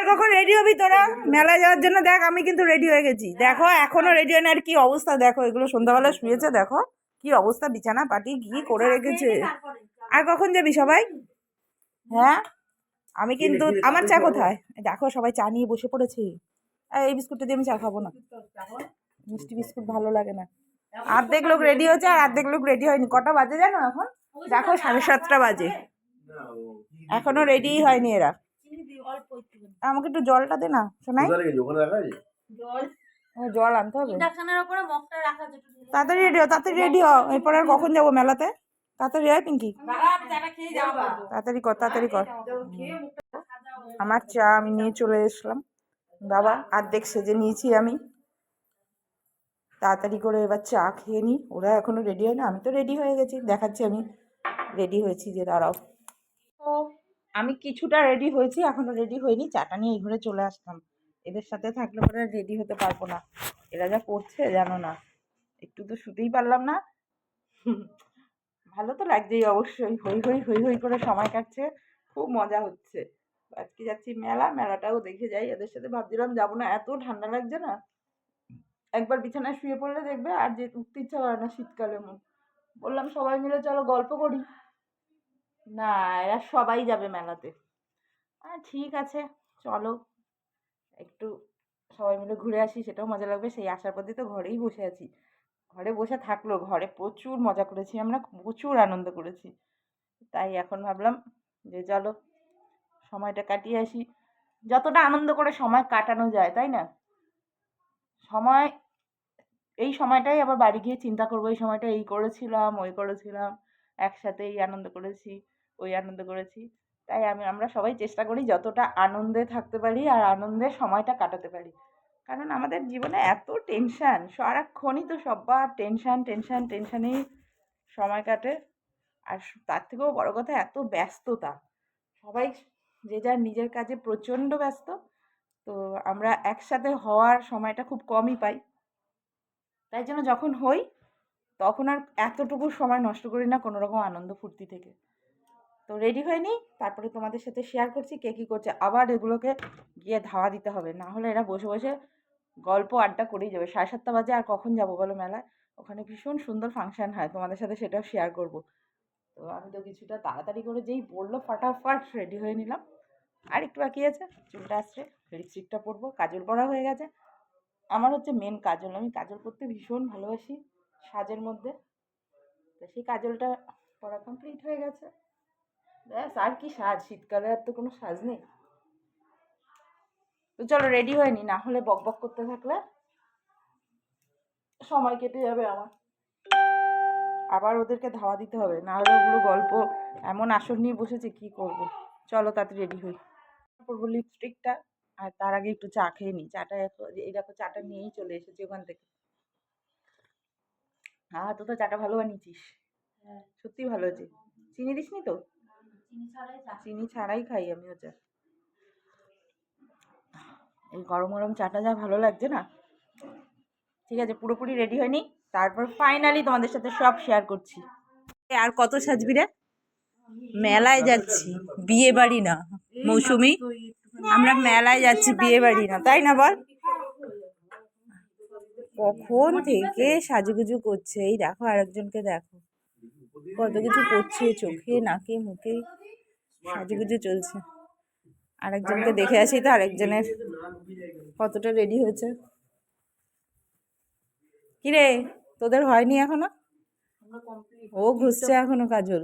কখন রেডি হবি তোরা মেলায় যাওয়ার জন্য? দেখ আমি কিন্তু রেডি হয়ে গেছি, দেখো এখনো রেডি হয় না। আর কি অবস্থা দেখো, এগুলো সন্ধ্যাবেলা শুয়েছে, দেখো কি অবস্থা, বিছানা পাটি কি করে রেখেছে। আর কখন যাবি সবাই? হ্যাঁ আমি কিন্তু, আমার চা কোথায়? দেখো সবাই চা নিয়ে বসে পড়েছে। এই বিস্কুটটা দিয়ে আমি চা খাবো না, মিষ্টি বিস্কুট ভালো লাগে না। অর্ধেক লোক রেডি হয়েছে আর অর্ধেক লোক রেডি হয়নি। কটা বাজে জানো এখন? দেখো 7:30 বাজে, এখনো রেডি হয়নি এরা। আমাকে একটু জলটা দে না শোনাই, জল আনতে হবে। তাড়াতাড়ি রেডি হও, তাড়াতাড়ি রেডি হও, এরপর আর কখন যাবো মেলাতে? তাড়াতাড়ি হয় পিঙ্কি, তাড়াতাড়ি কর, তাড়াতাড়ি কর। আমার চা আমি নিয়ে চলে এসলাম বাবা, অর্ধেক সেজে নিয়েছি আমি। তাড়াতাড়ি করে এবার চা খেয়ে নিই, ওরা এখনো রেডি হয় না, আমি তো রেডি হয়ে গেছি, দেখাচ্ছি আমি রেডি হয়েছি যে, দাঁড়াও। তো আমি কিছুটা রেডি হয়েছি, এখনো রেডি হয়নি, চাটা নিয়ে এই ঘরে চলে আসতাম। এদের সাথে থাকলে পরে রেডি হতে পারবো না, এরা যা করছে জানো না, একটু তো শুতেই পারলাম না। ভালো তো লাগছেই অবশ্যই, হই হই হই হই করে সময় কাটছে, খুব মজা হচ্ছে। আজকে যাচ্ছি মেলাটাও দেখে যাই, এদের সাথে ভাবছিলাম যাবো না, এত ঠান্ডা লাগছে না, একবার বিছানায় শুয়ে পড়লে দেখবে আর যে উঠতে ইচ্ছা করে না শীতকালে। বললাম সবাই মিলে চলো গল্প করি, না এরা সবাই যাবে মেলাতে। ঠিক আছে চলো একটু সবাই মিলে ঘুরে আসি, সেটাও মজা লাগবে। সেই আসার পর দিয়ে তো ঘরেই বসে আছি, ঘরে বসে থাকলো, ঘরে প্রচুর মজা করেছি আমরা, প্রচুর আনন্দ করেছি। তাই এখন ভাবলাম যে চলো সময়টা কাটিয়ে আসি, যতটা আনন্দ করে সময় কাটানো যায়, তাই না? সময়, এই সময়টাই আবার বাড়ি গিয়ে চিন্তা করবো, এই সময়টা এই করেছিলাম ওই করেছিলাম, একসাথে এই আনন্দ করেছি ওই আনন্দ করেছি। তাই আমরা সবাই চেষ্টা করি যতটা আনন্দে থাকতে পারি আর আনন্দে সময়টা কাটাতে পারি। কারণ আমাদের জীবনে এত টেনশান, সারাক্ষণই তো সবার টেনশান টেনশান টেনশানেই সময় কাটে। আর তার থেকেও বড় কথা এত ব্যস্ততা, সবাই যে যার নিজের কাজে প্রচণ্ড ব্যস্ত, তো আমরা একসাথে হওয়ার সময়টা খুব কমই পাই। তাই জন্য যখন হই তখন আর এতটুকু সময় নষ্ট করি না কোনো রকম আনন্দ ফুর্তি থেকে। তো রেডি হয়ে নিই, তারপরে তোমাদের সাথে শেয়ার করছি কে কী করছে। আবার এগুলোকে গিয়ে ধাওয়া দিতে হবে, না হলে এরা বসে বসে গল্প আড্ডা করেই যাবে। 7:30 বাজে, আর কখন যাবো বলো মেলায়? ওখানে ভীষণ সুন্দর ফাংশন হয়, তোমাদের সাথে সেটাও শেয়ার করব। তো আমি তো কিছুটা তাড়াতাড়ি করে যেই বললো ফাটাফাট রেডি হয়ে নিলাম। আর একটু বাকি আছে, চুলটা আসছে, লিপস্টিকটা পরবো, কাজল পরা হয়ে গেছে। আমার হচ্ছে মেন কাজল, আমি কাজল পরতে ভীষণ ভালোবাসি সাজের মধ্যে। তো সেই কাজলটা পরা কমপ্লিট হয়ে গেছে, ব্যাস আর কি সাজ, শীতকালে আর তো কোনো সাজ নেই। তো চলো রেডি হয়নি, না হলে বক বক করতে থাকলে সময় কেটে যাবে আমার, আবার ওদেরকে ধাওয়া দিতে হবে, না হলে ওগুলো গল্প এমন আসর নিয়ে বসেছে কি করব। চলো তাড়াতাড়ি রেডি হই, পরবো লিপস্টিকটা, আর তার আগে একটু চা খেয়ে নিই। চাটা এই দেখো চাটা নিয়েই চলে এসেছি ওখান থেকে। হ্যাঁ তো চাটা ভালো বানিয়েছিস, সত্যি ভালো হয়েছে। চিনি দিসনি তো? চিনি ছাড়াই খাই আমি চা। এই গরম গরম চাটা যা ভালো লাগছে না। ঠিক আছে পুরোপুরি রেডি হয়নি, তারপর ফাইনালি তোমাদের সাথে সব শেয়ার করছি। আর কত সাজবি রে? মেলায় যাচ্ছি, বিয়ে বাড়ি না মৌসুমি, আমরা মেলায় যাচ্ছি বিয়ে বাড়ি না, তাই না বল? কখন থেকে সাজুগুজু করছে, এই দেখো আরেকজনকে দেখো কত কিছু করছে, চোখে নাকে মুখে সাজুগুজু চলছে। আরেকজনকে দেখে আসি তো আরেকজনের কতটা রেডি হয়েছে। কিরে তোদের হয়নি এখনো? ও ঘুষছে এখনো কাজল,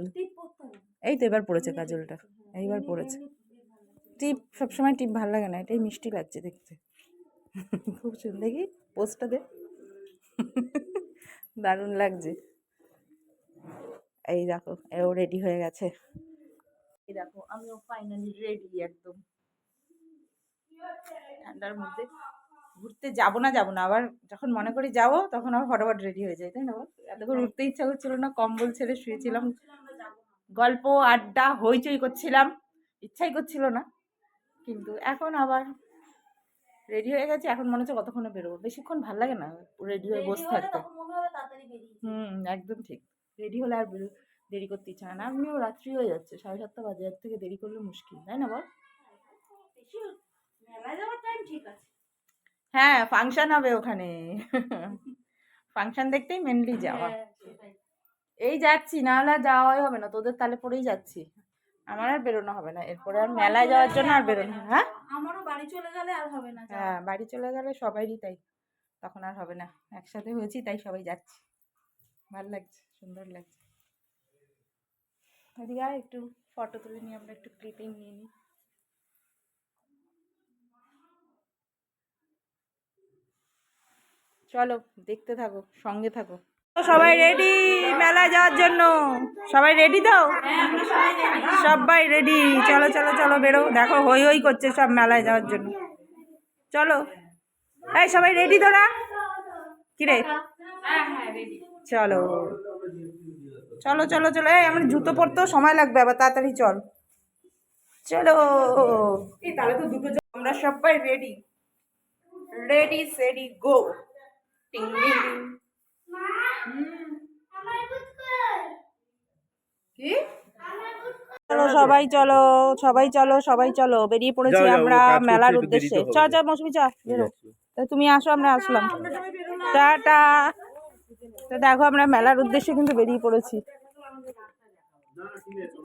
এই তো এবার পড়েছে কাজলটা, এইবার পড়েছে। টিপ সবসময় টিপ ভালো লাগে না, এটাই মিষ্টি লাগছে দেখতে, খুব সুন্দর। দেখি পোস্টটা দে, দারুণ লাগছে। এই দেখো এও রেডি হয়ে গেছে, এই দেখো আমিও ফাইনালি রেডি একদম। ঠান্ডার মধ্যে ঘুরতে যাবো না আবার যখন মনে করি যাবো তখন আবার ফটাফট রেডি হয়ে যায়, তাই না? এতক্ষণ উঠতে ইচ্ছা করছিল না, কম্বল ছেড়ে শুয়েছিলাম, গল্প আড্ডা হইচই করছিলাম, ইচ্ছাই করছিল না। কিন্তু এখন আবার রেডি হয়ে গেছে, এখন মনে হচ্ছে কতক্ষণে বেরোবো, বেশিক্ষণ ভাল লাগে না রেডি হয়ে বসে থাকতে। একদম ঠিক, রেডি হলে আর দেরি করতে ইচ্ছা না। রাত্রি হয়ে যাচ্ছে, 7:30 বাজে, এর থেকে দেরি করলে মুশকিল, তাই না বল? হ্যাঁ ফাংশন হবে ওখানে। ফাংশন দেখতেই মেনলি যাওয়া। এই যাচ্ছি, না হলে যাওয়াই হবে না, তোদের তালে পরেই যাচ্ছি। আমার আর বেরোনো হবে না এরপরে, আর মেলায় যাওয়ার জন্য আর বেরোনো। হ্যাঁ আমারও বাড়ি চলে গেলে আর হবে না। হ্যাঁ বাড়ি চলে গেলে সবাইরই তাই, তখন আর হবে না। একসাথে হয়েছি তাই সবাই যাচ্ছি, ভালো লাগছে, সুন্দর লাগছে। এদিকে আর একটু ফটো তুলে নিই, আমরা একটু ক্লিপিং নিয়ে নিই। চলো দেখতে থাকো, সঙ্গে থাকো। সবাই রেডি মেলায় যাওয়ার জন্য? সবাই রেডি তো? সবাই রেডি, চলো চলো চলো বেরো। দেখো হই হই করছে সব মেলায় যাওয়ার জন্য। চলো এই সবাই রেডি তোরা? কিরে চলো চলো চলো চলো। এই আমার জুতো পরতেও সময় লাগবে আবার, তাড়াতাড়ি চল। চলো এই তাহলে তো দুটো। আমরা সবাই রেডি, রেডি সেডি গো। টিং টিং কি? চলো সবাই চলো, সবাই চলো, সবাই চলো, বেরিয়ে পড়েছি আমরা মেলার উদ্দেশ্যে। চ চ মৌসুমি চ বেরো। তুমি আসো, আমরা আসলাম, টাটা। তো দেখো আমরা মেলার উদ্দেশ্যে কিন্তু বেরিয়ে পড়েছি।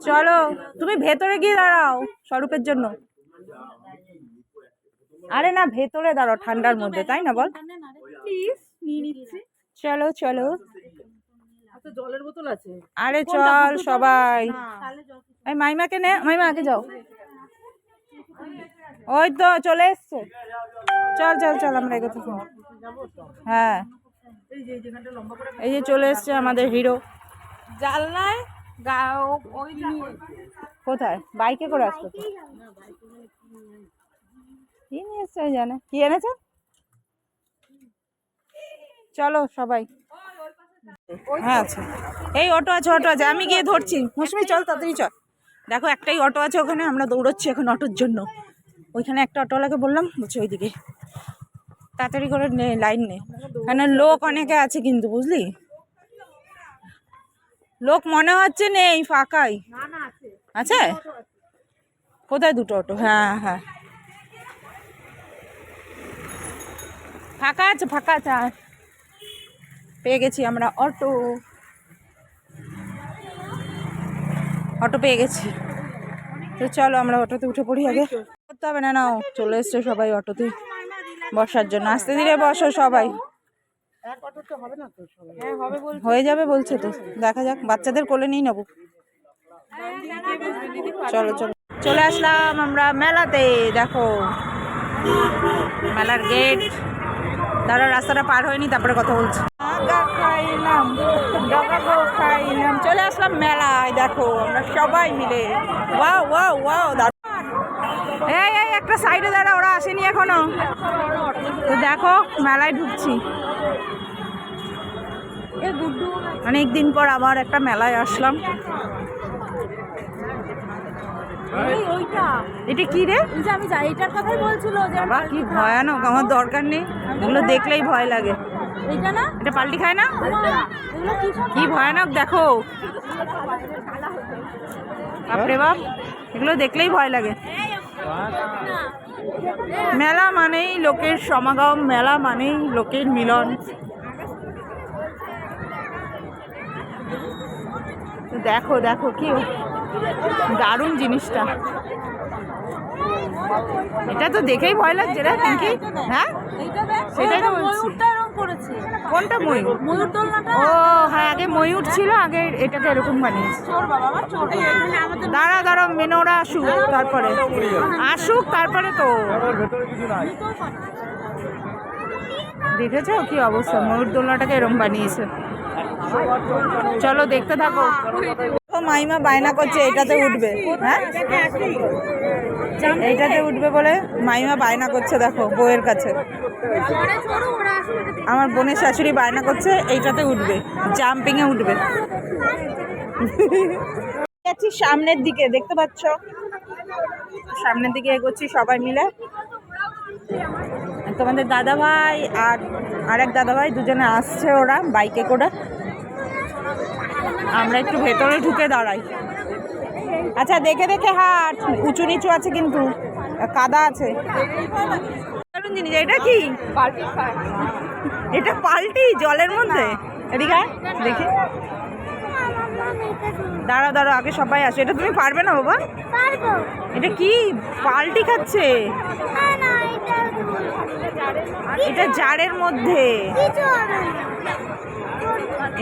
চলো তুমি ভেতরে গিয়ে দাঁড়াও স্বরূপের জন্য। আরে না ভেতরে দাঁড়াও ঠান্ডার মধ্যে, তাই না বল? চলো চলো। জলের বোতল আছে? আরে চল সবাই। এই মাইমাকে নে, মাইমা আগে যাও। ওই তো চলে এসছে, চল চল চল আমরা এগোতে। হ্যাঁ এই যে চলে এসছে আমাদের হিরো। জানলায় কোথায় বাইকে করে আসতো? কি নিয়ে এসছে জানে, কি এনেছে? চলো সবাই। হ্যাঁ আচ্ছা এই অটো আছে, অটো আছে, আমি গিয়ে ধরছি। মৌসুমি চল তাড়াতাড়ি চল। দেখো একটাই অটো আছে ওখানে, আমরা দৌড়চ্ছি এখন অটোর জন্য। ওইখানে একটা অটোওয়ালাকে বললাম, বলছে ওইদিকে তাড়াতাড়ি করে নে, লাইন নে। এখানে লোক অনেকে আছে কিন্তু বুঝলি, লোক মনে হচ্ছে নেই, ফাঁকাই আছে। কোথায় দুটো অটো? হ্যাঁ হ্যাঁ ফাঁকা আছে, ফাঁকা আছে। পেয়ে গেছি আমরা অটো, অটো পেয়ে গেছি। তো চলো আমরা অটোতে উঠে পড়ি। আগে করতে হবে না, নাও চলে এসছে সবাই অটোতে বসার জন্য। আস্তে ধীরে বসো সবাই, হয়ে যাবে বলছে তো, দেখা যাক। বাচ্চাদের কোলে নিয়ে নেবো। চলো চলো চলে আসলাম আমরা মেলাতে। দেখো মেলার গেট। দাঁড়া রাস্তাটা পার হয়নি তারপরে কথা বলছি। চলে আসলাম মেলায়। দেখো আমরা সবাই মিলে, ওয়াও ওয়াও ওয়াও। এই এই একটা সাইডে দাঁড়া, ওরা আসেনি এখনো। তো দেখো মেলায় ঢুকছি, অনেকদিন পর আবার একটা মেলায় আসলাম। এটা কি রে? আমি যাই এটার কথাই বলছিল যে বাবা কি ভয়ানক, আমার দরকার নেই, এগুলো দেখলেই ভয় লাগে। এটা না, এটা পাল্টি খায় না? কি ভয়ানক দেখো, বাপরে বাপ, এগুলো দেখলেই ভয় লাগে। মেলা মানেই লোকের সমাগম, মেলা মানেই লোকের মিলন। দেখো দেখো কি দারুণ জিনিসটা, এটা তো দেখেই ভয় লাগছে রে পিঙ্কি। হ্যাঁ সেটাই তো বলছি। কোনটা ময়ূর? ময়ূর দোলনাটা। ও হ্যাঁ আগে ময়ূর ছিল, আগে এটাকে এরকম বানিয়েছে। দাঁড়া দাঁড়া মেনোরা আসুক তারপরে, আসুক তারপরে তো। দেখেছো কি অবস্থা, ময়ূর দোলনাটাকে এরকম বানিয়েছে। চলো দেখতে থাকো। মাইমা বায়না করছে এটাতে উঠবে। হ্যাঁ এইটাতে উঠবে বলে মাইমা বায়না করছে, দেখো বউয়ের কাছে। আমার বোনের শাশুড়ি বায়না করছে এইটাতে উঠবে, জাম্পিং এ উঠবে। যাচ্ছি সামনের দিকে, দেখতে পাচ্ছ সামনের দিকে এগোচ্ছি সবাই মিলে। তোমাদের দাদা ভাই আর আরেক দাদা ভাই দুজনে আসছে, ওরা বাইকে করে। আমরা একটু ভেতরে ঢুকে দাঁড়াই। আচ্ছা দেখে দেখে হাট, উঁচু নিচু আছে কিন্তু, কাদা আছে। দারুণ জিনিস। এটা কি? এটা পাল্টি জলের মধ্যে। এদিকে আয়, দেখি। দাঁড়াও দাঁড়াও, আগে সবাই আসো। এটা তুমি পারবে না বাবা? এটা কি পাল্টি খাচ্ছে? এটা জারের মধ্যে।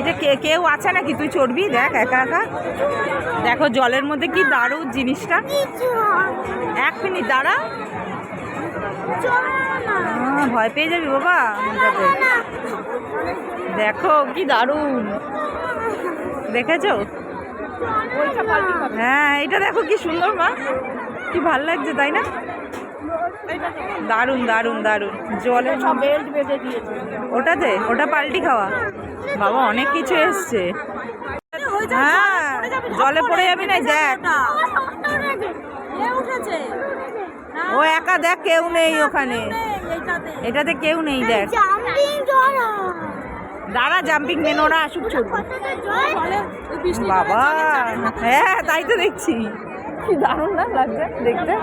এটা কেউ আছে নাকি? তুই চড়বি? দেখ একা একা। দেখো জলের মধ্যে কি দারুণ জিনিসটা। এক মিনিট দাঁড়া। ভয় পেয়ে যাবি বাবা। দেখো কি দারুণ, দেখেছো? হ্যাঁ, এটা দেখো কি সুন্দর মা, কি ভাল লাগছে তাই না? দারুণ দারুণ দারুণ। জলে সব বেল্ট বেঁধে দিয়েছে ওটাতে। ওটা পাল্টি খাওয়া। বাবা অনেক কিছু এসছে। হ্যাঁ, জলে পড়ে যাবি না। দেখ ও একা, দেখ কেউ নেই ওখানে। এটাতে কেউ নেই। দেখ দাঁড়া, জাম্পিং মেন ওরা আসুক ছুটবে। বাবা হ্যাঁ, তাই তো দেখছি। কি দারুণ না লাগছে দেখতে।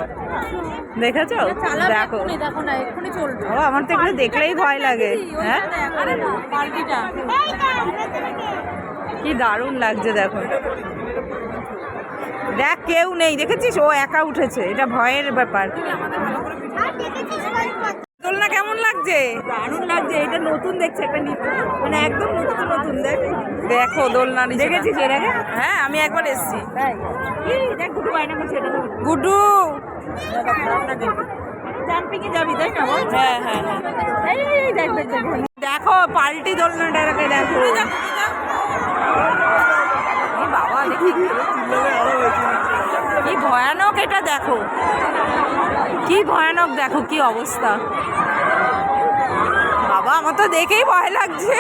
দেখেছো? দেখো ও, আমার তো এগুলো দেখলেই ভয় লাগে। হ্যাঁ, কি দারুণ লাগছে। দেখো দেখ কেউ নেই, দেখেছিস? ও একা উঠেছে। এটা ভয়ের ব্যাপার। দোলনা কেমন লাগছে? দারুণ লাগছে। এটা নতুন দেখছে, একটা মানে একদম নতুন নতুন। দেখো দোলনা দেখেছিস এর আগে? হ্যাঁ, আমি একবার এসেছি। দেখ গুডু বায়না করছে। এটা গুডু জাম্পিং এ যাবি তাই না? হ্যাঁ হ্যাঁ হ্যাঁ, এই দেখ দেখ দেখ। দেখো পাল্টি দোলনাটাকে দেখো। বাবা দেখি কি ভয়ানক এটা। দেখো কি ভয়ানক, দেখো কি অবস্থা। বাবা আমার তো দেখেই ভয় লাগছে।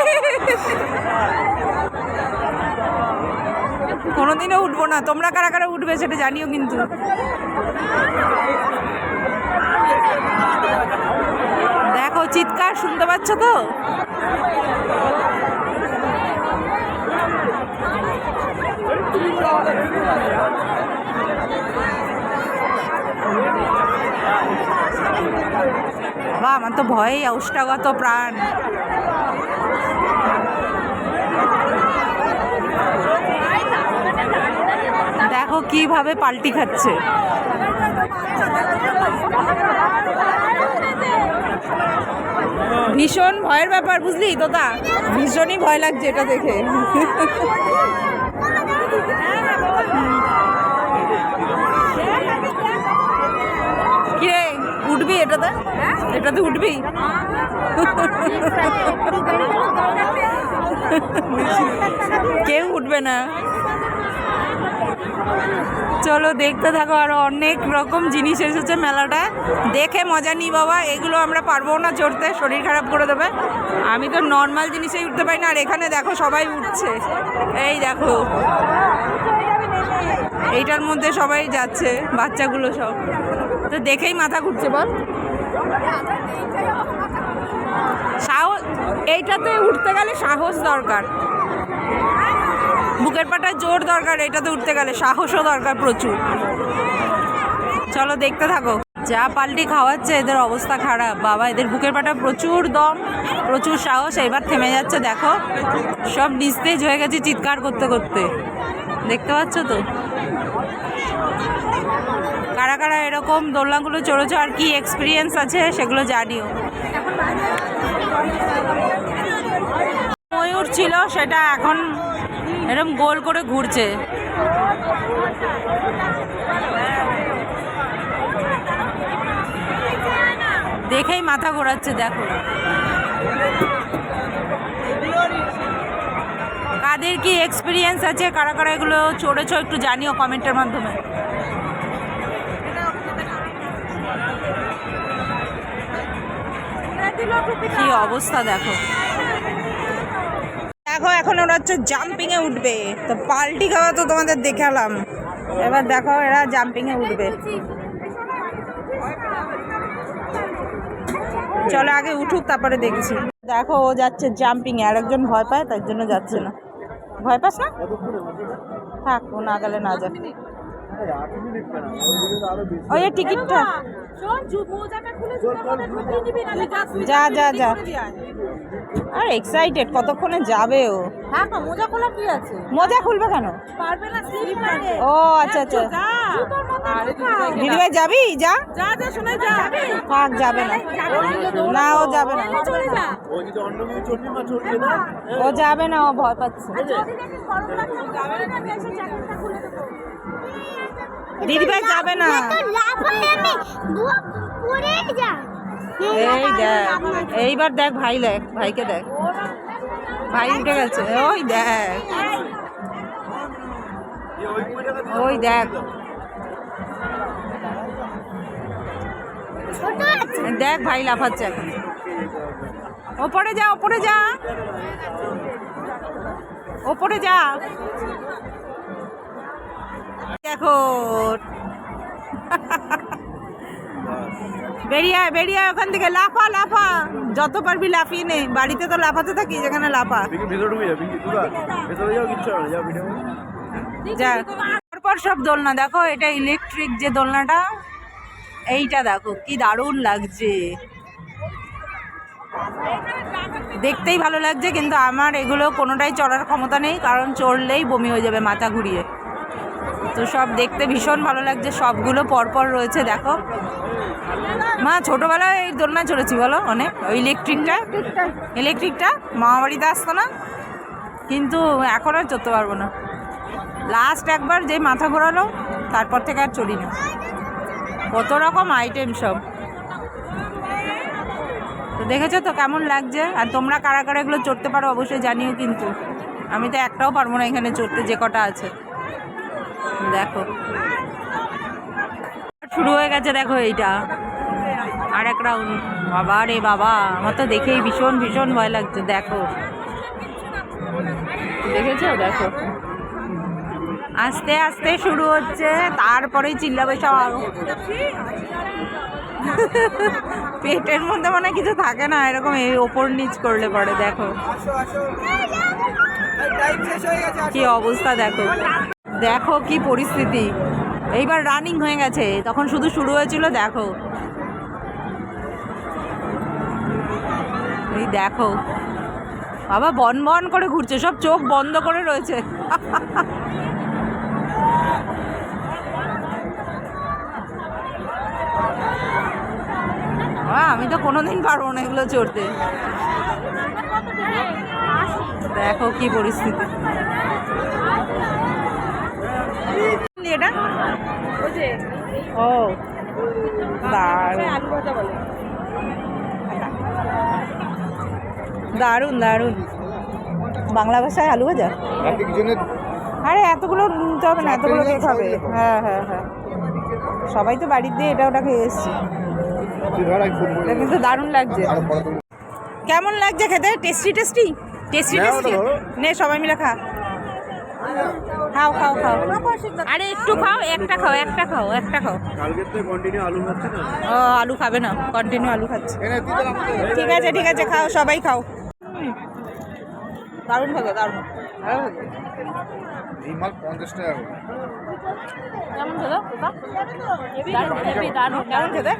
কোনোদিনও উঠবো না। তোমরা কারা কারা উঠবে সেটা জানিও কিন্তু। দেখো চিৎকার শুনতে পাচ্ছ তো? বাবা আমার তো ভয়ে অষ্টাগত প্রাণ। দেখো কিভাবে পাল্টি খাচ্ছে। ভীষণ ভয়ের ব্যাপার, বুঝলি তোতা? ভীষণই ভয় লাগছে এটা দেখে। কিরে উঠবি এটাতে? এটাতে উঠবি? কেউ উঠবে না। চলো দেখতে থাকো। আরো অনেক রকম জিনিস এসেছে মেলাটায়, দেখে মজা নিই বাবা। এগুলো আমরা পারবো না চড়তে, শরীর খারাপ করে দেবে। আমি তো নর্মাল জিনিসেই উঠতে পারি না। আর এখানে দেখো সবাই উঠছে। এই দেখো এইটার মধ্যে সবাই যাচ্ছে, বাচ্চাগুলো সব। তো দেখেই মাথা ঘুরছে বল। সাহস, এইটাতে উঠতে গেলে সাহস দরকার, বুকের পাটায় জোর দরকার। এটাতে উঠতে গেলে সাহসও দরকার প্রচুর। চলো দেখতে থাকো। যা পাল্টি খাওয়াচ্ছে, এদের অবস্থা খারাপ বাবা। এদের বুকের পাটা প্রচুর দম, প্রচুর সাহস। এবার থেমে যাচ্ছে। দেখো সব নিস্তেজ হয়ে গেছে চিৎকার করতে করতে। দেখতে পাচ্ছ তো? কারা কারা এরকম দোলনাগুলো চড়েছো আর কি এক্সপিরিয়েন্স আছে সেগুলো জানিও। ময়ূর ছিল, সেটা এখন এরকম গোল করে ঘুরছে। দেখেই মাথা ঘোরাচ্ছে। দেখো কাদের কি এক্সপিরিয়েন্স আছে, কারা কারা এগুলো চড়েছো একটু জানিও কমেন্টের মাধ্যমে। কি অবস্থা দেখো। দেখো এখন ওরা হচ্ছে জাম্পিং এ উঠবে। তো পাল্টি খাওয়া তো তোমাদের দেখালাম, এবার দেখো এরা জাম্পিং এ উঠবে। চলো আগে উঠুক তারপরে দেখছি। দেখো ও যাচ্ছে জাম্পিং এ, আরেকজন ভয় পায় তার জন্য যাচ্ছে না। ভয় পাস না? থাক, ও না গেলে না যাক। ওই যে টিকিটটা শোন মোজাটা খুলে জুতোর মধ্যে ঢুকিয়ে দিবি না যা যা যা আর এক্সাইটেড কতক্ষণে যাবে ও। হ্যাঁ মোজা খোলা কি আছে মোজা খুলবে কেন? পারবে না স্লিপ মারে ও আচ্ছা আচ্ছা জুতোর মধ্যে দিদিভাই যাবি? যা যা যা শুনে যা থাক, যাবে না, না ও যাবে না, চলে যা ও যাবে না, ও ভয় পাচ্ছে। যদি দেখি গরম লাগছে যাবে না আমি এসে জ্যাকেটটা খুলে দেবো দিদিভাই যাবে না। এই দেখ, এইবার দেখ ভাই, দেখ ভাইকে, দেখ ভাই উঠে গেছে, ওই দেখ, ওই দেখ, দেখ ভাই লাফাচ্ছে এখন। ওপরে যা, ওপরে যা, ওপরে যা, দেখো বেরিয়ে আয়, বেরিয়ে আয় ওখান থেকে, লাফা লাফা, যত পারবি লাফিয়ে নে, বাড়িতে তো লাফাতে থাকি, যেখানে লাফা যা। তারপর সব দোলনা দেখো, এটা ইলেকট্রিক যে দোলনাটা, এইটা দেখো কি দারুণ লাগছে, দেখতেই ভালো লাগছে, কিন্তু আমার এগুলো কোনোটাই চড়ার ক্ষমতা নেই, কারণ চড়লেই বমি হয়ে যাবে মাথা ঘুরিয়ে। তো সব দেখতে ভীষণ ভালো লাগছে, সবগুলো পরপর রয়েছে দেখো। মা ছোটোবেলায় এই দোলনা চড়েছি বলো অনেক, ওই ইলেকট্রিকটা মামা বাড়িতে আসতো না, কিন্তু এখন আর চড়তে পারবো না। লাস্ট একবার যেই মাথা ঘোরালো, তারপর থেকে আর চড়ি না। কত রকম আইটেম সব, তো দেখেছো তো কেমন লাগছে। আর তোমরা কারা কারা এগুলো চড়তে পারো অবশ্যই জানিও, কিন্তু আমি তো একটাও পারবো না এখানে চড়তে, যে কটা আছে। দেখো শুরু হয়ে গেছে, দেখো এইটা আর এক রাউন্ড। বাবা রে বাবা, আমার তো দেখেই ভীষণ ভীষণ ভয় লাগছে। দেখো দেখেছো, দেখো আস্তে আস্তে শুরু হচ্ছে, তারপরে চিল্লাবে সব। পেটের মধ্যে মানে কিছু থাকে না, এরকম এই ওপর নিচ করলে পরে। দেখো কি অবস্থা, দেখো দেখো কি পরিস্থিতি। এইবার রানিং হয়ে গেছে, তখন শুধু শুরু হয়েছিল। দেখো এই দেখো বাবা, বন বন করে ঘুরছে, সব চোখ বন্ধ করে রয়েছে। আমি তো কোনোদিন পারবো না এগুলো চড়তে। দেখো কি পরিস্থিতি। এটা ও দারুণ দারুণ, বাংলা ভাষায় আলু ভাজা। আরে এতগুলো নিতে হবে না, এতগুলো কে খাবে? হ্যাঁ হ্যাঁ হ্যাঁ, সবাই তো বাড়ির দিয়ে এটা ওটা খেয়ে এসছি, কিন্তু দারুণ লাগছে। কেমন লাগছে খেতে? Tasty tasty tasty tasty. নে সবাই মিলে খা, খাও খাও খাও, আরে একটু খাও, একটা খাও, একটা খাও, একটা খাও। ও আলু খাবে না, কন্টিনিউ আলু খাচ্ছে। ঠিক আছে ঠিক আছে, খাও সবাই খাও। দারুণ খাবে, দারুণ। কেমন খেলো? দারুণ, কেমন খেতে?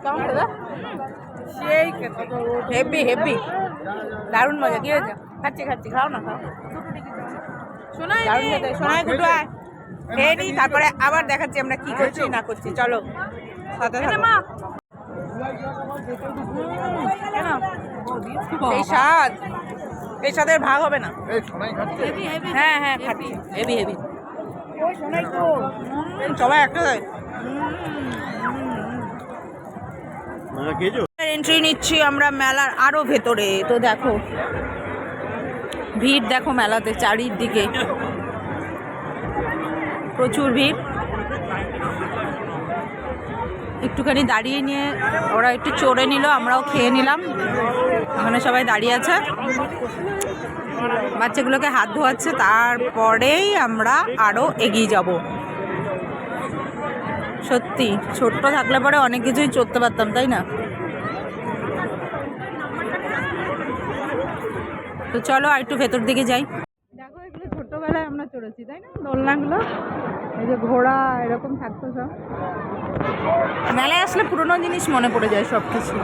কেমন খেতে? সেই হেভি হেভি, দারুণ মজা। কি হয়েছে? খাচ্ছি খাচ্ছি, খাও না, খাও। শোনাই দারুণ খেতে, শোনাই গুটু আয় খেয়ে নি, তারপরে আবার দেখাচ্ছি আমরা কি করছি না করছি। চলো সাথে থাকো। কেন এই স্বাদ, এই স্বাদের ভাগ হবে না। হ্যাঁ হ্যাঁ খাচ্ছি, হেভি হেভি। সবাই একটা এন্ট্রি নিচ্ছি আমরা মেলার আরো ভেতরে। তো দেখো ভিড়, দেখো মেলাতে চারিদিকে প্রচুর ভিড়। একটুখানি দাঁড়িয়ে নিয়ে ওরা একটু চড়ে নিল, আমরাও খেয়ে নিলাম। ওখানে সবাই দাঁড়িয়ে আছে, বাচ্চাগুলোকে হাত ধোয়াচ্ছে, তারপরেই আমরা আরও এগিয়ে যাব। সত্যি ছোট্ট থাকলে পরে অনেক কিছুই চড়তে পারতাম, তাই না? তো চলো আর একটু ভেতর দিকে যাই। দেখো এগুলো ছোট্টবেলায় আমরা চড়েছি, পেয়েছি, তাই না? দোলনাগুলো, এই যে ঘোড়া এরকম থাকতো সব। মেলায় আসলে পুরোনো জিনিস মনে পড়ে যায় সব কিছু,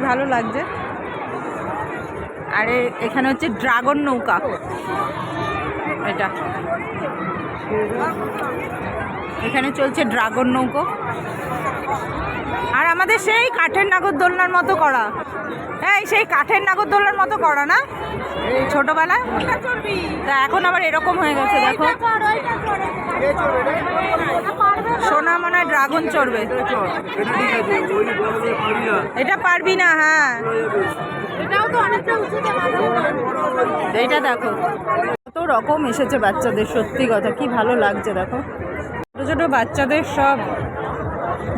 ভালো লাগছে। আরে এখানে হচ্ছে ড্রাগন নৌকা, এটা এখানে চলছে ড্রাগন নৌকো। আর আমাদের সেই কাঠের নাগরদোলনার মতো করা, এই সেই কাঠের নাগরদোলনার মতো করা না ছোটবেলায়, তা এখন আবার এরকম হয়ে গেছে। দেখো সোনা মনে হয় ড্রাগন চড়বে, এটা পারবি না। হ্যাঁ এইটা দেখো কত রকম এসেছে বাচ্চাদের, সত্যি কথা কি ভালো লাগছে। দেখো ছোটো ছোটো বাচ্চাদের সব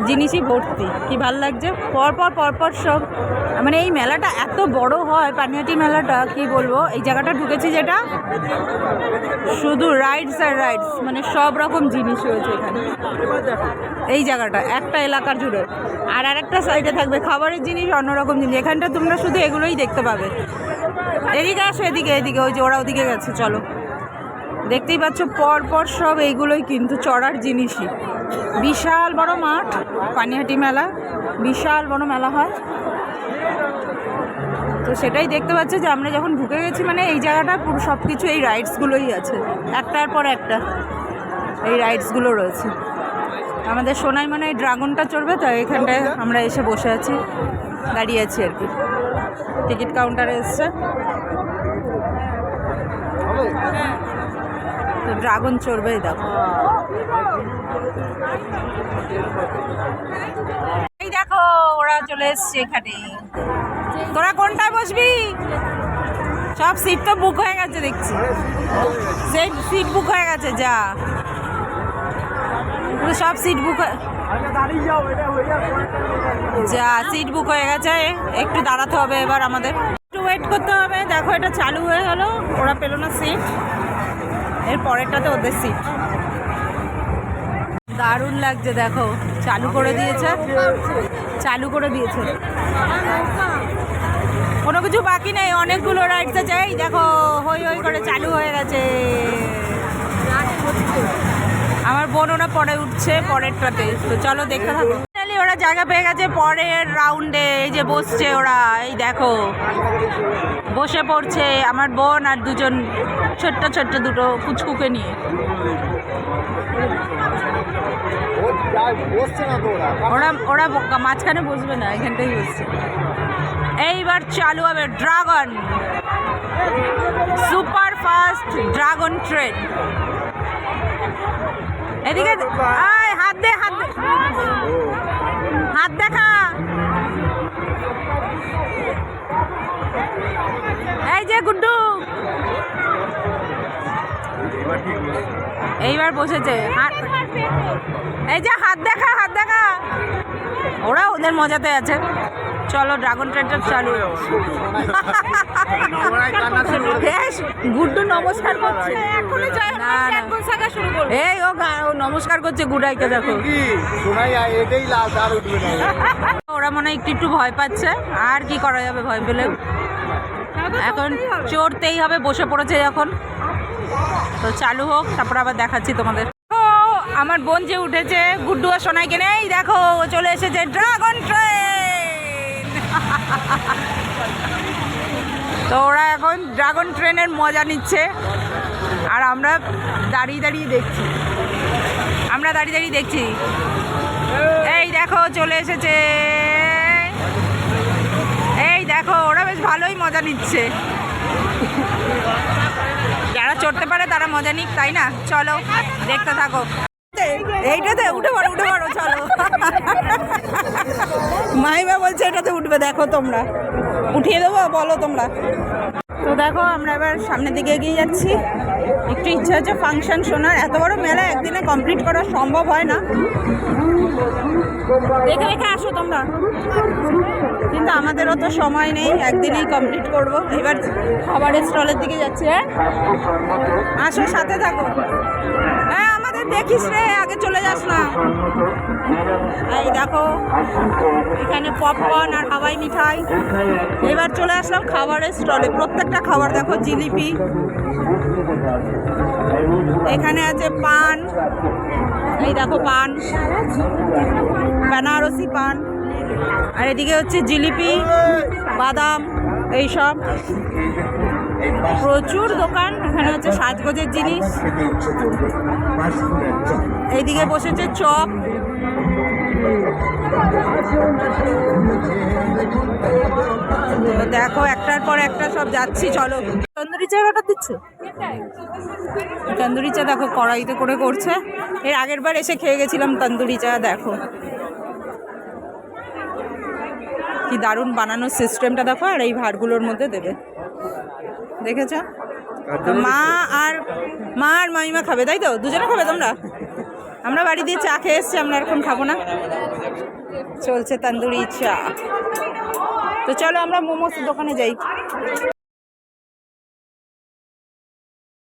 জিনিসই ভর্তি, কি ভালো লাগছে। পরপর সব, মানে এই মেলাটা এত বড় হয়, পানিহাটি মেলাটা, কি বলবো। এই জায়গাটা ঢুকেছি যেটা, শুধু রাইডস আর রাইডস, মানে সব রকম জিনিস রয়েছে এখানে। এই জায়গাটা একটা এলাকার জুড়ে, আর আরেকটা সাইডে থাকবে খাবারের জিনিস, অন্যরকম জিনিস। এখানটা তোমরা শুধু এগুলোই দেখতে পাবে। এদিকে আসো, এদিকে, ওই যে ওরা ওদিকে গেছে, চলো। দেখতেই পাচ্ছ পরপর সব এইগুলোই কিন্তু চড়ার জিনিসই। বিশাল বড় মাঠ, পানিহাটি মেলা, বিশাল বড় মেলা হয়। তো সেটাই দেখতে পাচ্ছ যে আমরা যখন ঢুকে গেছি, মানে এই জায়গাটা পুরো সব কিছু এই রাইডসগুলোই আছে, একটার পর একটা এই রাইডসগুলো রয়েছে। আমাদের সোনাই মানে এই ড্রাগনটা চড়বে, তাই এখানটায় আমরা এসে বসে আছি, দাঁড়িয়ে আছি আর কি। টিকিট কাউন্টারে এসছে, তো ড্রাগন চড়বেই। দেখো এই দেখো ওরা চলে এসছে এখানে। তোরা কোনটায় বসবি? সব সিট তো বুক হয়ে গেছে দেখছি, সেই সিট বুক হয়ে গেছে। যা সব সিট বুক, যা সিট বুক হয়ে গেছে। একটু দাঁড়াতে হবে এবার, আমাদের একটু ওয়েট করতে হবে। দেখো এটা চালু হয়ে গেল, ওরা পেলো না সিট, এর পরেরটাতে ওদের সিট। দারুণ লাগছে, দেখো চালু করে দিয়েছে, কোনো কিছু বাকি নেই, অনেকগুলো রাইডস আছে। এই দেখো হই করে চালু হয়ে গেছে। আমার বোন ওরা পরে উঠছে পরেরটাতে, তো চলো দেখতে থাকো। ওরা জায়গা পেয়ে গেছে পরের রাউন্ডে, এই যে বসছে ওরা, এই দেখো বসে পড়ছে আমার বোন আর দুজন ছোট্ট দুটো কুচকুকে নিয়ে। ওরা মাঝখানে বসবে না, এখানটাই বসছে। এইবার চালু হবে dragon, super fast dragon train. এদিকে হাত দেখা। এই যে গুড্ডু এইবার বসেছে, এই যে হাত দেখা। ওরা ওদের মজাতে আছে। চলো ড্রাগন ট্রেনটা চালু। গুড্ডু নমস্কার করছে, এই ও নমস্কার করছে গুডাইকে, দেখো। ওরা মনে হয় একটু ভয় পাচ্ছে, আর কি করা যাবে ভয় পেলেও, এখন চড়তেই হবে, বসে পড়েছে যখন। তো চালু হোক, তারপর আবার দেখাচ্ছি তোমাদের। আমার বোন যে উঠেছে, গুড্ডু আর সোনাইকে নেই, দেখো চলে এসেছে ড্রাগন ট্রেন। তো ওরা এখন ড্রাগন ট্রেনের মজা নিচ্ছে, আর আমরা দাঁড়িয়ে দেখছি। এই দেখো চলে এসেছে, এই দেখো ওরা বেশ ভালোই মজা নিচ্ছে। যারা চড়তে পারে তারা মজা নিক, তাই না? চলো দেখতে থাকো। এইটাতে উঠে পড়ো, চলো। মাইমা বলছে এটাতে উঠবে, দেখো তোমরা, উঠিয়ে দেবো, বলো তোমরা। তো দেখো আমরা এবার সামনের দিকে এগিয়ে যাচ্ছি। একটু ইচ্ছা হচ্ছে ফাংশন শোনার, এত বড় মেলা একদিনে কমপ্লিট করা সম্ভব হয় না, দেখে আসো তোমরা, কিন্তু আমাদেরও তো সময় নেই, একদিনেই কমপ্লিট করব। এবার খাবারের স্টলের দিকে যাচ্ছি। হ্যাঁ আসো, সাথে থাকো। হ্যাঁ আমাদের দেখিস রে, আগে চলে যাস না। এই দেখো এখানে পপকর্ন আর হাওয়াই মিঠাই। এবার চলে আসলাম খাবারের স্টলে, প্রত্যেকটা খাবার দেখো, জিলিপি, এখানে আছে পান, এই দেখো পান, বেনারসি পান, আর এদিকে হচ্ছে জিলিপি, বাদাম, এইসব প্রচুর দোকান। এখানে হচ্ছে সাজগোজের জিনিস, এইদিকে বসেছে চপ। তো দেখো একটার পর একটা সব যাচ্ছি, চলো। তন্দুরি চা অর্ডার দিচ্ছে, তন্দুরি চা দেখো কড়াইতে করে করছে। এর আগের বার এসে খেয়ে গেছিলাম তন্দুরি চা, দেখো কি দারুণ বানানোর সিস্টেমটা দেখো। আর এই ভাঁড়গুলোর মধ্যে দেবে, দেখেছ? তো মা আর মামিমা খাবে, তাই তো? দুজনে খাবে তোমরা? আমরা বাড়ি দিয়ে চা খেয়ে এসছি, আমরা এখন খাবো না। চলছে তন্দুরি চা। তো চলো আমরা মোমোস দোকানে যাই।